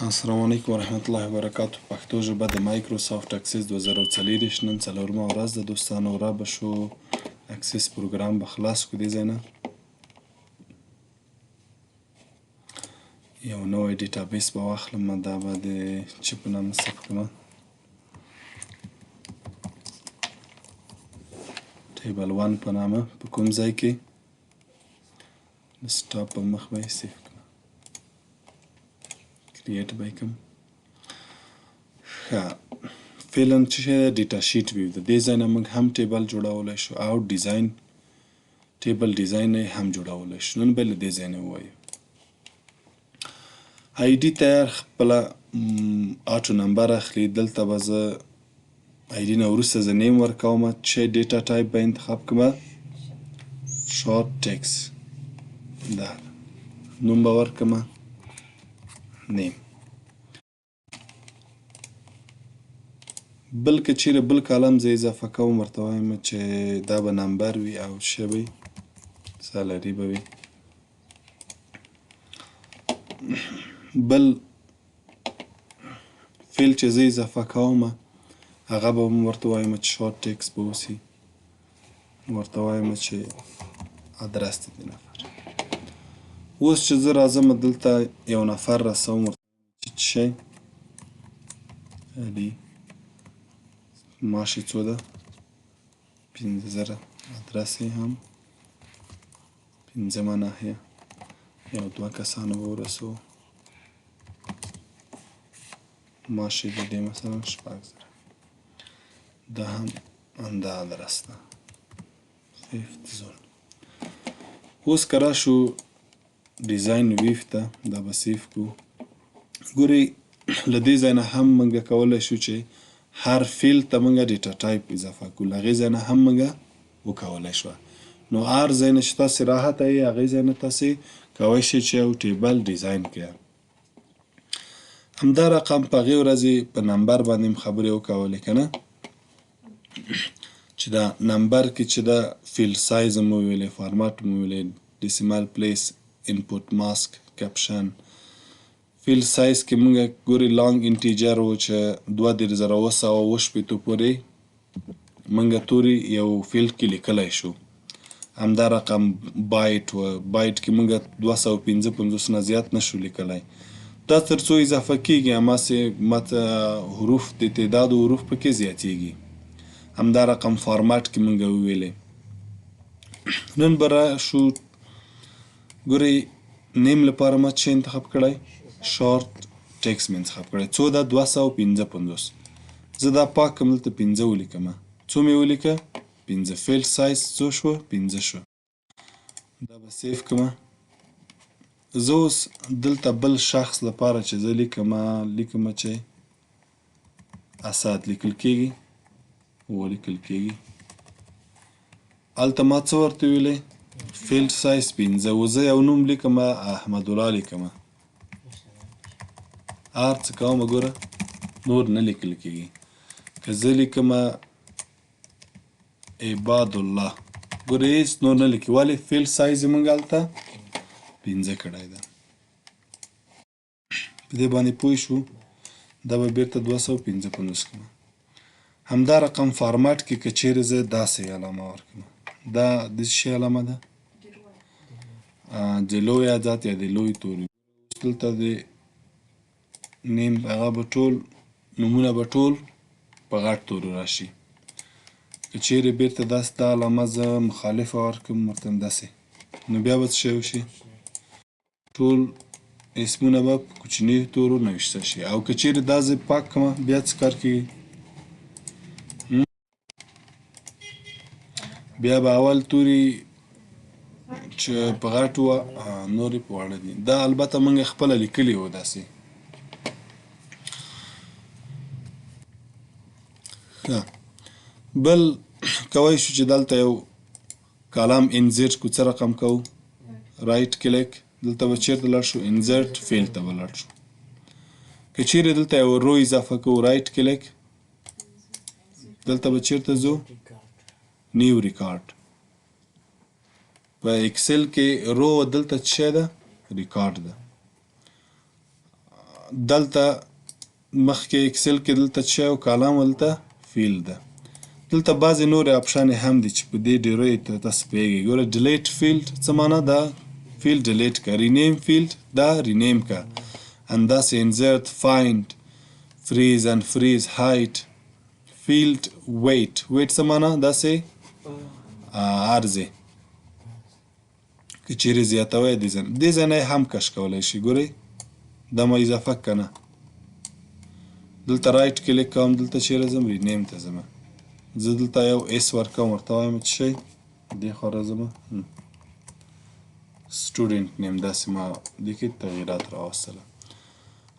السلام علیکم ورحمت الله وبرکاتو. پښتو ژبه د مایکروسافت اکسس 2024 نن څلورمه ورځ د دوستانو را به شو اکسس پروګرام به خلاص کړو. دې ځای نه یو نوی ډیټابیس به واخلم، دا به د چې په نامه ثبت کړم، ټیبل 1 په نامه. په کوم ځای کې ډیسکټاپ په مخ به یې سیف کړم، کریټ به یې کړم. ښه، فعلا چې شی دی ډیټا شیټ ویو د دې ځای نه موږ هم ټیبل جوړولی شو او ډیزاین ټیبل ډیزاین یې هم جوړولی شو. نن به له دې ځای نه ووایو. آی ډي ته خپله آټو نمبر اخلي. دلته به زه آی ډي نه وروسته زه نیم ورکوم چې ډیټا ټایپ به انتخاب کړم، شارټ ټیکس، دا نوم به ورکړم نیم. بل که چیرې بل کالم زه اضافه کوم ورته وایم چې دا به نمبر وي او شه به وي سالري به وي. بل فیل چې زه اضافه کوم هغه به هم ورته وایم چې شارټ ټیکس به اوسي، ورته وایم چې ادرس د دې نفر. اوس چې زه راځم دلته یو نفر رسوم ورته چې څه شی علي معاش یې څو ده 50,000 ادرس یې هم 5مه ناحیه یو دوه کسانو به ورسوو، معاش یې د دې مثلا 6,000. دا هم همدا ادرس ده، فیفت زون. اوس که راشو ډیزاین ویو ته دا به سیف کړو. ګورئ له دې ځای نه هم موږ کولی شو چې هر فیل ته موږ ډیټا ټایپ اضافه کړو، له هغې ځای نه هم موږ وکولی شو. نو هر ځای نه چې تاسې راحته یې هغې ځای نه تاسې کولی شئ چې یو ټیبل ډیزاین کړئ. همدا رقم په هغې ورځې په نمبر باندې هم خبرې وکولې که نه، چې دا نمبر کې چې دا فیل سایز مو ویلې، فارمات مو ویلې، ډیسیمل پلیس، انپوټ ماسک، کپشن. فیل سایز کې موږ ګوري لانګ انټیجر و چې 22,960 پورې موږ توري یو فیلډ کې لیکلی شو. همدا رقم بایټ و، بایټ کې موږ 255 نه زیات نشو لیکلی. دا تر څو اضافه کېږي هماسې ماته حروف د تعداد حروف پکې زیاتېږي. همدا رقم فارمات کې موږ وویلې. نن به راشو ګورئ نیم لپاره ما څه انتخاب کړی، شارټ ټیکس مې انتخاب کړی. څو ده 255. زه دا پاک کړم دلته 5 ولیکم. څو مې ولیکه 5. فیل سایز څو شو 5 شو. دا به سیف کړم. زه اوس دلته بل شخص لپاره چې زه لیکم چې اسد لیکل کېږي، ولیکل کېږي. هلته ما څه ورته ویلې فیلډ سایز 5. و زه یو نوم لیکم احمدالله لیکم، هر څه کوم ګوره نور نه لیکل کېږي. که زه لیکم عباد الله ګوره هېڅ نور نه لیکي. ولې فیلډ سایز یې موږ هلته 5 کړی ده. په دې باندې پوه شو. دا به بیرته 255 کړم. همدا رقم فارمات کې که چیرې زه داسې علامه ورکړم، دا د څه شي علامه ده، د لوی عدد یا د لوی توري. دلته د نیم هغه به ټول نومونه به ټول په غټ تورو راشي. که چیرې بیرته داسې دا علامه زه مخالفه ورکړم ورته داسې، نو بیا به څه شی وشي، ټول اسمونه به په کوچنیو تورو نوشته شي. او که چیرې دا زه پاک کړم بیا څه کار کېږي، بیا به اول توري چې په غټ وه نورې په واړه دي. دا البته موږ خپله لیکلي وو داسې. بل کولی شو چې دلته یو کالم انزرټ کړو. څه رقم کوو، رایټ کلیک، دلته به چیرته لاړ شو انزرټ فیل ته به لاړ شو. که چیرې دلته یو رو اضافه کوو رایټ کلیک، دلته به چیرته ځو نیو ریکارډ. په اکسل کې رو دلته څه شی ده ریکارډ ده. دلته مخکې اکسل کې دلته څه او کالم دلته فیلډ ده. دلته بعضې نورې اپشنې هم دي چې په دې ډېریو ته تاسو پوهېږئ. ګوره ډیلیټ فیلډ څه معنا ده؟ فیلډ ډیلیټ که. رینیم فیلډ دا رینیم که. همداسې انزرت، فایند، فریز and freeze height. فیلډ ویټ. ویټ څه معنا؟ داسې عرضې که چیرې زیاتوی دې ځای نه هم کش کولی شي. ګورئ دا ما اضافه که نه. دلته رایټ کلیک کوم، دلته چیرې ځم؟ رینیم ته ځم. زه دلته یو اس ورکوم، ورته وایم څه شی دې خوا راځم سټوډنټ نیم، داسې ما دې کې تغییرات راوستله.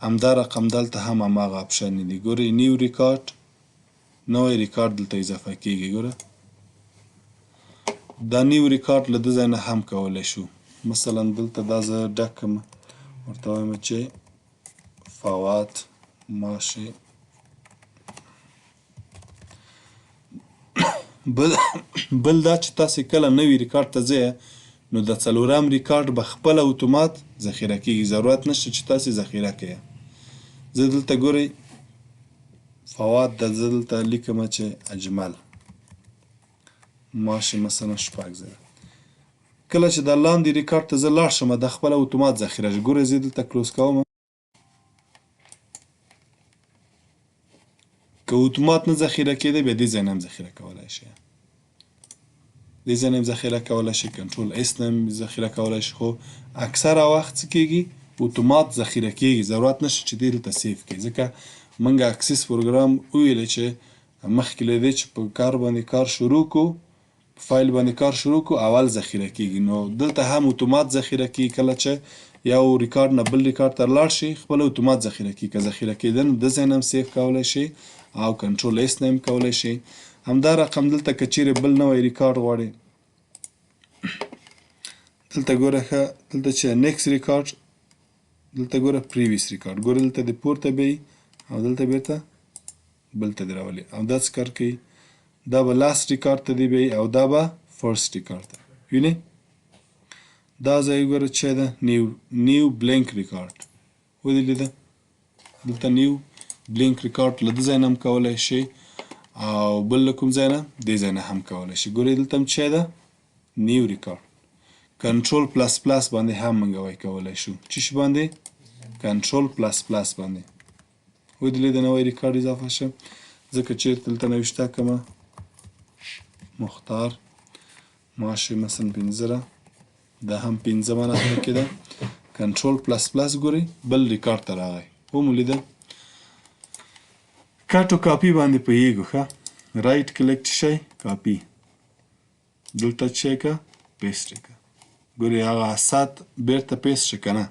همدا رقم دلته هم هماغه اپشنې دي. ګورئ نیو ریکارډ، نوی ریکارډ دلته اضافه کیږي. ګوره دا نیو ریکارډ له ده ځای نه هم کولی شو. مثلا دلته دا زه ډک کړم، ورته وایم چې فواد ماشي. بل دا چې تاسې کله نوي ریکارډ ته ځئ نو د څلورم ریکارډ به خپله اتومات ذخیره کیږي، ضرورت نشته چې تاسې ذخیره کړئ. زه دلته ګورئ فواد د زه دلته لیکم چې اجمل ماشي مثلا 6 زره. کله چې دا لاندې ریکارډ ته زه لاړ شم دا خپله اتومات ذخیره شي. ګورئ زه دلته کلوز کوم، که اتومات نه ذخیره کېده بیا دې ځای نه هم ذخیره کولی شي. دې ځای نه هم ذخیره کولی شي، کنټرول اس نه هم ذخیره کولی شي. خو اکثره وخت څه کېږي؟ اتومات ذخیره کېږي، ضرورت نشته چې دې دلته سیف کړي. ځکه موږ اکسس پروګرام وویلی چې مخکې له دې چې په کار باندې کار شروع کړو، په فایل باندې کار شروع کړو، اول ذخیره کېږي. نو دلته هم اتومات ذخیره کېږي. کله چې یو ریکارډ نه بل ریکارډ ته لاړ شي خپله اتومات ذخیره کېږي. که ذخیره کېده نو د ځای نه هم سیف کولی شي او کنټرول اس نه هم کولی شي. همدا رقم دلته که چیرې بل نوی ریکارډ غواړئ، دلته ګوره ښه، دلته چې نیکسټ ریکارډ، دلته ګوره پریویس ریکارډ، ګوره دلته دې پورته بیایي او دلته بیرته بل ته دې راولي او دا څه کار کوي؟ دا به لاست ریکارډ ته دې بیایي او دا به فرست ریکارډ ته. وینئ دا ځای ګوره چې ده نیو بلینک ریکارډ، ودې لیده دلته نیو بلینک ریکارډ له ده ځای نه هم کولی شي او بل له کوم ځای نه؟ دې ځای نه هم کولی شي. ګورئ دلته هم څه ده؟ نیو ریکارډ. کنټرول پلس پلس باندې هم موږ وای کولی شو. څه شي باندې؟ کنټرول پلس پلس باندې. ودې لیده نوی ریکارډ اضافه شه. ځکه چیرته دلته نوشته کړمه مختار ماشي مثلا 15 دا هم 15 نښه کې ده. کنټرول پلس پلس ګورئ بل ریکارډ ته راغی. ومو لیده؟ کټ او کاپي باندې پوهېږو ښه. رایټ کلیک شئ کاپي، دلته څه که پیسټ یې که. ګورئ هغه سات بیرته پیسټ شه که نه.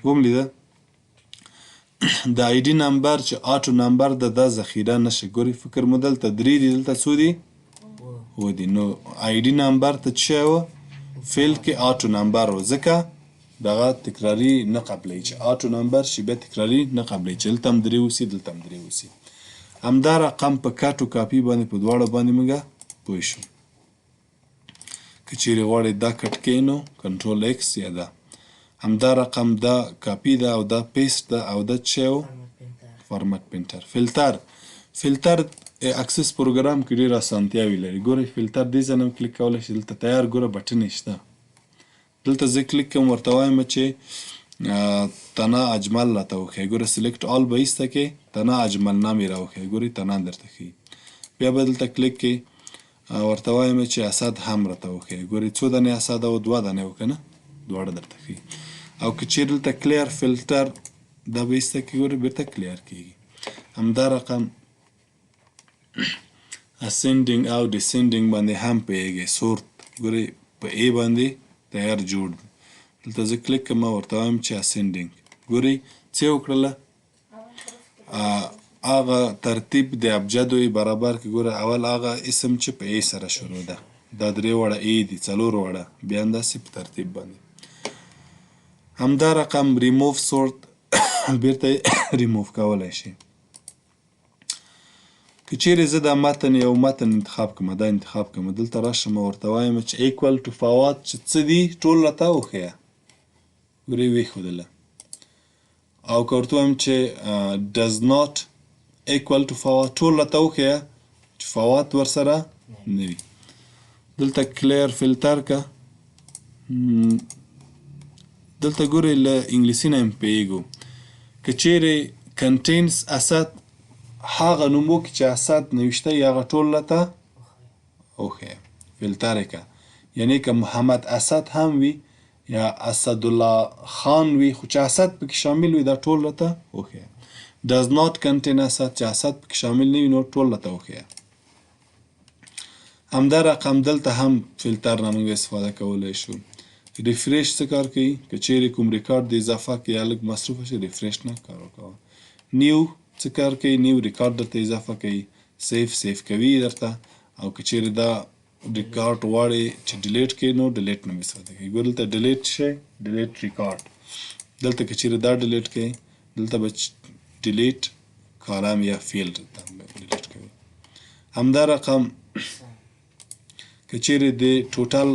وم لیده؟ د آی ډي نمبر چې آټو نمبر ده دا ذخیره نشه. ګورئ فکر مو دلته 3 دي، دلته څو دي؟ 7 دي. نو آی ډي نمبر ته څه و؟ فیل کې آټو نمبر و، ځکه دغه تکراري نه قبلوي. چې آټو نمبر شي بیا تکراري نه قبلوي، چې دلته هم 3 اوسي دلته هم 3 اوسي. همدا رقم په کټ او کاپي باندې په دواړو باندې موږ پوه شو. که چیرې غواړئ دا کټ کړئ نو کنټرول ایکس یا دا. همدا رقم دا کاپي ده او دا پیسټ ده او دا څه و؟ فارمټ پرنټر. فلټر اکسس پروګرام کې ډېر اسانتیاوې لري. ګورئ فلټر دې ځای نه هم کلیک کولی شئ. دلته تیار ګوره بټنې شته، دلته زه کلیک کوم، ورته وایم چې تنا اجمل راته وښیه. ګوره سلیکټ آل به ایسته کې تنا اجمل نام یې راوښیه. ګورئ تنا درته ښیي. بیا به دلته کلیک کې ورته وایم چې اسد هم راته وښیه. ګورئ څو دانې اسد او 2 دانې و که نه، دواړه درته ښیي. او که چیرې دلته کلیر فلټر دا به ایسته کې ګورئ بیرته کلیر کېږي. همدا رقم اسینډینګ او ډسینډینګ باندې هم پوهېږئ. سورت ګورئ په ای باندې تیار جوړ دی. دلته زه کلیک کوم ورته وایم چې اسینډینګ. ګورئ څه یې وکړله؟ هغه ترتیب د ابجدو یې برابر کړي. ګوره اول هغه اسم چې په ای سره شروع ده، دا 3 وړه ای دي، 4 وړه، بیا همداسې په ترتیب باندې. همدا رقم ریموف سورت بیرته ریموف کولی شي. که چیرې زه دا متن یو متن انتخاب کړم، دا انتخاب کړم، دلته راشم ورته وایم چې ایکول ټو فواد چې څه دي ټول راته وښیه. ګورئ ویښودله. او که ورته وایم چې does not equal to فوات ټول راته وښیه چې فوات ورسره نه وي. دلته کلیر فلټر که دلته ګورئ له انګلیسي نه هم پوهېږو که چیرې کنټینس اسد هغه نوم وکړي چې اسد نوشته یې هغه ټول راته وښیه فلټر یې که یعنې که محمد اسد هم وي یا اسدالله خان وي خو چې اسد پکې شامل وي دا ټول راته وښیه. does not contain اسد چې اسد پکې شامل نه وي نو ټول راته وښیه. همدا رقم دلته هم فلټر نه موږ استفاده کولی شو. ریفریش څه کار کوي که چیرې کوم ریکارډ د اضافه کې یا لږ مصروفه شي ریفریش نه کار وکوه. نیو څه کار کوي نیو ریکارډ درته اضافه کوي. سیف کوي درته او که چیرې دا ریکارډ غواړې چې ډیلیټ کړي نو ډیلیټ نه استفاده کوي. ګور دلته ډیلیټ شي ډیلیټ ریکارډ دلته که چیرې دا ډیلیټ کوي دلته به ډیلیټ کالم یا فیلډ ډیلیټ کوي. همدا رقم که چیرې د ټوټل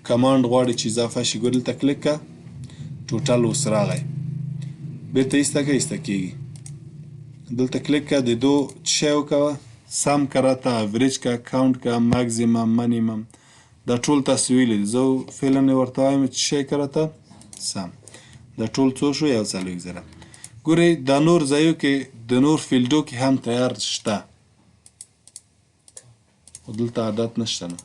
کمانډ غواړي چې اضافه شي ګور دلته کلیک که ټوټل اوس راغی بیرته ایسته که ایسته کېږي. دلته کلیک که د دو څه شی وکوه سم که راته اوریج که کاونټ که ماکزیمم منیمم دا ټول تاسو ویلي دي. زه فعلا یې ورته وایم چې شی که راته سم دا ټول څو شو 140,000. ګورئ دا نور ځایو کې د نور فیلډو کې هم تیار شته خو دلته عادت نشته نو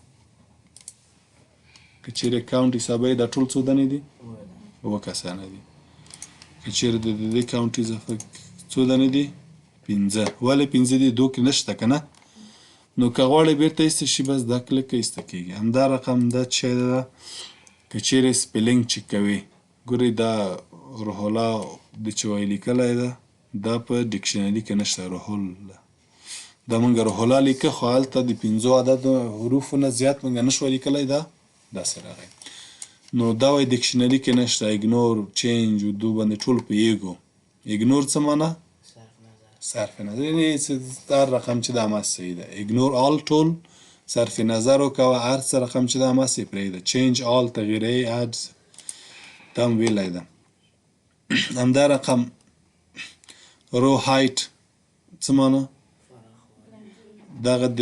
که چیرې کاونټ حسابوي دا ټول څو دانې دي 2 کسانه دي. که چیرې د دې کاونټ اضافه څو دانې دي 15 ولې 15 دي 2 کې نشته که نه نو که غواړې بیرته ایسته شي بس دا کلیک که ایسته کېږي. همدا رقم دا څه شی ده که چیرې سپیلنګ چک کوي ګورئ دا روح الله د چې وایي لیکلی ده دا په ډکشنري کې نشته روح الله دا مونږ روح الله لیکه خو هلته د 15 عددو حروفو نه زیات مونږ نشو لیکلی دا داسې راغی نو دا وایي ډکشنري کې نشته. اګنور چینج اردو باندې ټول پوهېږو. اګنور څه معنی صرف نظر یعنې هر رقم چې دا هماسې صحیح ده. اګنور آل ټول صرف نظر وکوه هر څه رقم چې دا هماسې پرېږده. چینج آل تغییره اډ دا هم ویلی ده. همدا رقم رو هایټ څه معنی دغه د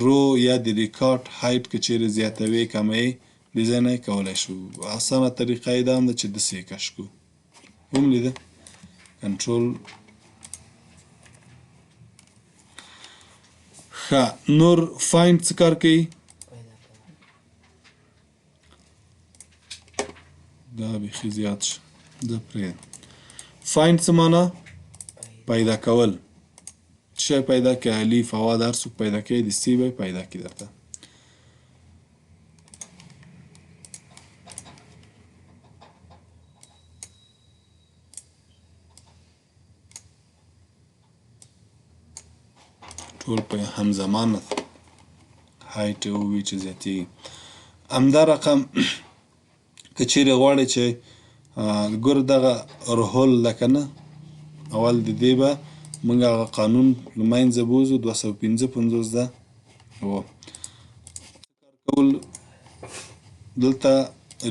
رو یا د ریکارډ هایټ که چیرې زیاتوي کموي ډیزاین یې کولی شو. اسانه طریقه یې دا هم ده چې داسې یې کش کړو هم لیده کنټرول ښه. نور فایند څه کار کوي دا بیخي زیات شو دا پرېږده. فایند څه معنی پیدا کول شی پیدا که علی فواد هر څوک پیدا کوي د سی به پیدا کړي درته. ټول په همزمان هایټ ووي چې زیاتېږي. همدا رقم که چیرې غواړې چې ګوره دغه رحول ده که نه اول د دې به موږ هغه قانون له منځه بوځو 255 ده و کول دلته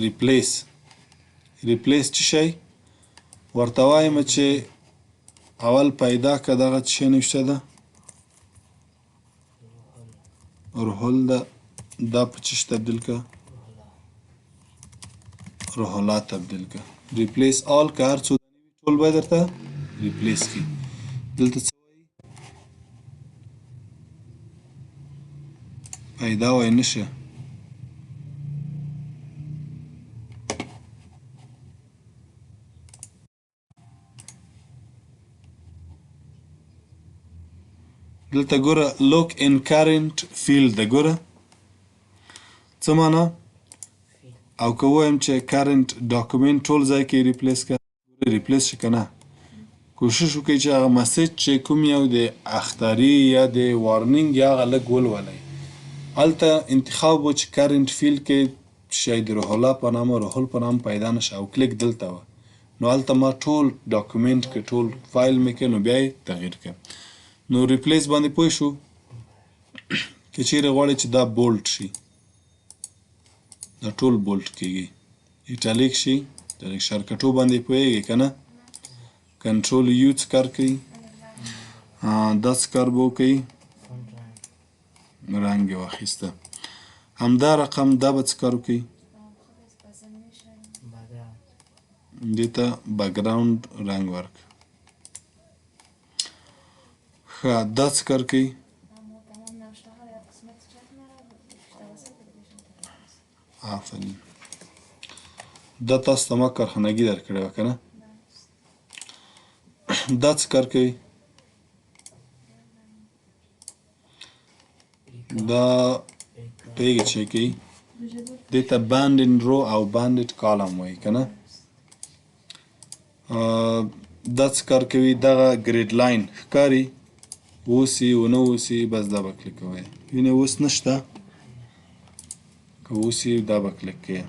ریپلیس څه شی ورته وایم چې اول پیدا که دغه څه شی نوشته ده رحول ده دا په چش تبدیل که رحولا تبدیل که. ریپلیس آل که هر څو ټول باید درته ریپلیس کړي. دلته څه وایي پیدا وایي نشه دلته ګوره لوک ان کرنٹ فیلډ ده ګوره څه معنی او که ووایم چې کرنٹ ډاکومنټ ټول ځای کې ریپلیس که ریپلیس شي که نه کوشش وکړئ چې هغه مسیج چې کوم یو د اخطاري یا د وارنینګ یا هغه لږ ولولئ. هلته انتخاب و چې کرنٹ فیلډ کې شاید روح الله په نامه روحل په نامه پیدا نشه او کلیک دلته وه نو هلته ما ټول ډاکومنټ کې ټول فایل مې کې نو بیا یې تغییر کړم نو ریپلیس باندې پوه شو. که چیرې غواړئ چې دا بولټ شي دا ټول بولټ کېږي ایټالیک شي د شارکټو باندې پوهیږئ که نه کنټرول یو څه کار کوي دا څه کار به وکوي رنګ یې واخیسته همدا رقم دا به څه کار وکوي دې ته بکګراوند رنګ ورک ښه دا څه کار کوي آفرین دا تاسو ته ما کارخانګي درکړې وه که نه دا څه کار کوي دا پوهېږي چې کوي دې ته باندډ رو او باندډ کالم وایي که نه دا څه کار کوي دغه ګریډ لاین ښکاري اوسي ونه اوسي بس دا به کلیک کوئ وینې اوس نشته که اوسي دا به کلیک کوئ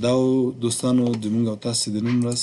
دا دوستانو زموږ او تاسې د نن ورځ